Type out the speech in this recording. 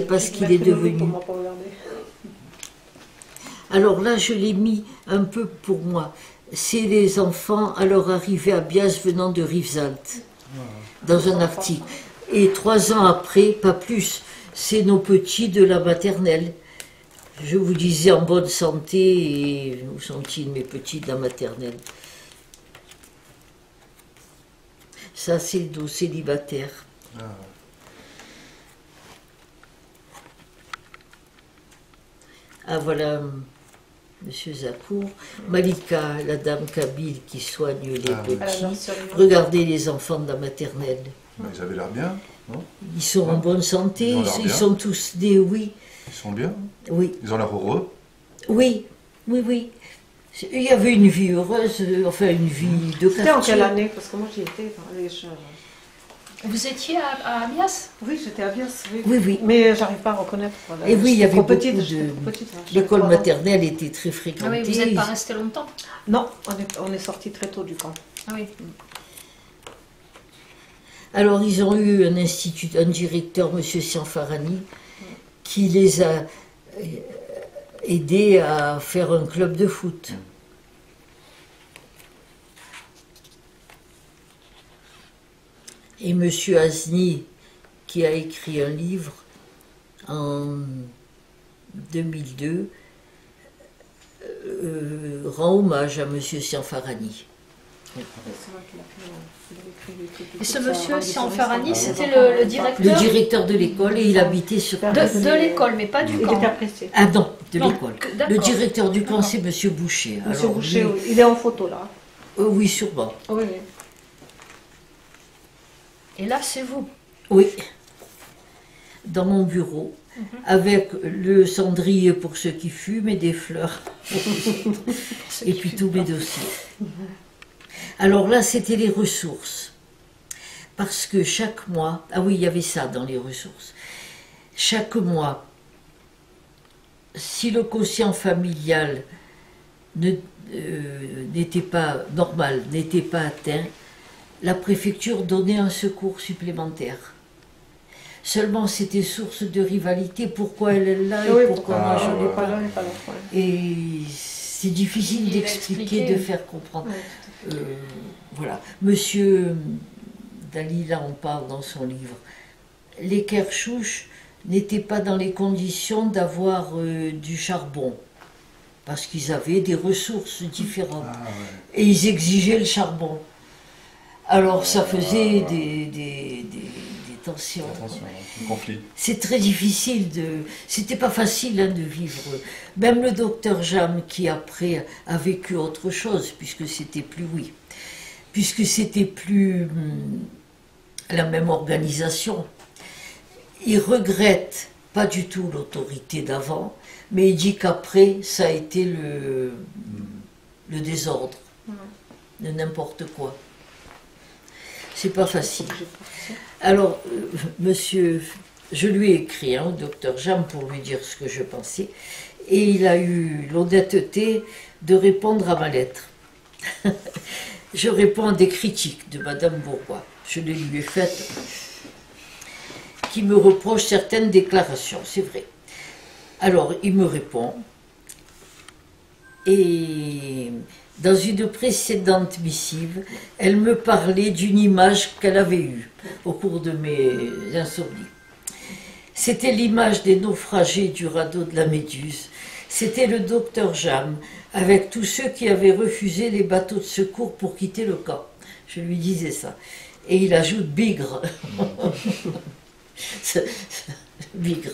Parce qu'il est devenu. Alors là, je l'ai mis un peu pour moi. C'est les enfants à leur arrivée à Bias venant de Rivesaltes, dans un article. Et 3 ans après, pas plus, c'est nos petits de la maternelle. Je vous disais en bonne santé, et où sont-ils mes petits de la maternelle? Ça, c'est nos célibataires. Ah, voilà, Monsieur Zakour. Malika, la dame kabyle qui soigne les petits. Regardez les enfants de la maternelle. Ils avaient l'air bien, non? Ils sont en bonne santé, ils sont tous des oui. Ils sont bien? Oui. Ils ont l'air heureux? Oui, oui, oui. Il y avait une vie heureuse, enfin une vie de quartier. C'était en quelle année? Parce que moi j'y étais. Vous étiez à Amias? Oui, j'étais à Bias, oui. Oui, oui. Mais j'arrive pas à reconnaître. Voilà. Et oui, il y avait beaucoup petite, de... petite, hein. L'école maternelle était très fréquentée. Ah oui, vous n'êtes pas resté longtemps? Non, on est sortis très tôt du camp. Ah oui. Alors, ils ont eu un directeur, M. Sianfarani, qui les a aidés à faire un club de foot. Et M. Azni, qui a écrit un livre en 2002, rend hommage à M. Sianfarani. Et ce monsieur Sianfarani, c'était le directeur? Le directeur de l'école, et il habitait sur... De l'école, mais pas du camp. Il était apprécié. Ah non, de l'école. D'accord. Le directeur du camp, c'est M. Boucher. Monsieur Boucher, oui. Il est en photo là. Oui, sûrement. Oui, oui. Et là, c'est vous? Oui. Dans mon bureau, avec le cendrier pour ceux qui fument et des fleurs pour les autres. Et puis tous mes dossiers. Alors là, c'était les ressources. Parce que chaque mois, ah oui, il y avait ça dans les ressources. Chaque mois, si le quotient familial n'était pas normal, n'était pas atteint, la préfecture donnait un secours supplémentaire. Seulement, c'était source de rivalité. Pourquoi elle est là et pourquoi moi je n'ai pas là. Et c'est difficile d'expliquer, de faire comprendre. Voilà. Monsieur Dalila en parle dans son livre. Les Kerchouches n'étaient pas dans les conditions d'avoir du charbon, parce qu'ils avaient des ressources différentes. Et ils exigeaient le charbon. Alors ça faisait des tensions. Conflit. C'est très difficile de... C'était pas facile de vivre. Même le docteur Jam, qui après a vécu autre chose, puisque c'était plus la même organisation. Il regrette pas du tout l'autorité d'avant, mais il dit qu'après, ça a été le désordre, de n'importe quoi. C'est pas facile. Alors, monsieur, je lui ai écrit au docteur Jam pour lui dire ce que je pensais, et il a eu l'honnêteté de répondre à ma lettre. Je réponds à des critiques de Madame Bourgois, je les lui ai faites, qui me reproche certaines déclarations, c'est vrai. Alors, il me répond, et dans une précédente missive, elle me parlait d'une image qu'elle avait eue au cours de mes insomnies. C'était l'image des naufragés du radeau de la Méduse. C'était le docteur Jam, avec tous ceux qui avaient refusé les bateaux de secours pour quitter le camp. Je lui disais ça. Et il ajoute bigre. Bigre.